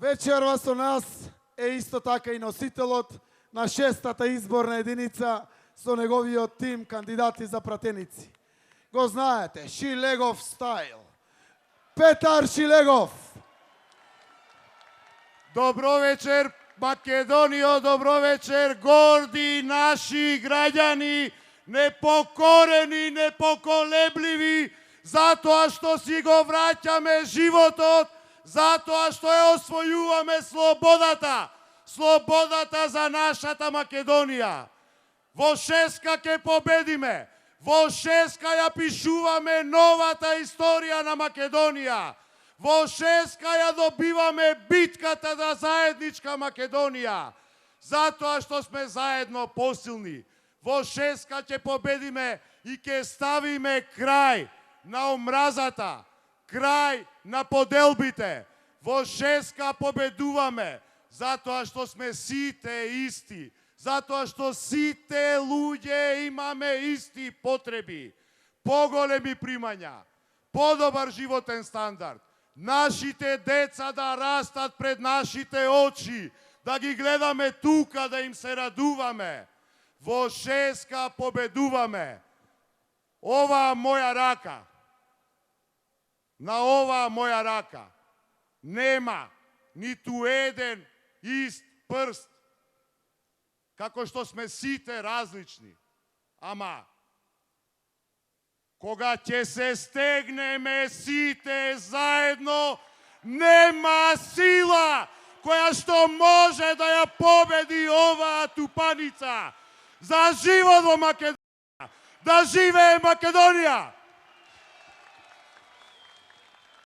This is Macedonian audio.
Вечерва со нас е исто така и носителот на 6-та изборна единица со неговиот тим кандидати за пратеници. Го знаете, Шилегов стайл. Петар Шилегов. Добро вечер, Македонијо, добро вечер, горди наши граѓани, непокорени, непоколебливи, затоа што си го враќаме животот, затоа што ја освојуваме слободата, слободата за нашата Македонија. Во шеска ќе победиме, во шеска ја пишуваме новата историја на Македонија. Во шеска ја добиваме битката за заедничка Македонија, затоа што сме заедно посилни. Во шеска ќе победиме и ќе ставиме крај на омразата, крај на поделбите. Во шеска победуваме, затоа што сме сите исти, затоа што сите луѓе имаме исти потреби, поголеми примања, подобар животен стандард, нашите деца да растат пред нашите очи, да ги гледаме тука, да им се радуваме. Во шеска победуваме. Оваа моја рака, на оваа моја рака, нема ниту еден ист прст, како што сме сите различни. Ама, кога ќе се стегнеме сите заедно, нема сила која што може да ја победи оваа тупаница. За живот во Македонија! Да живее Македонија!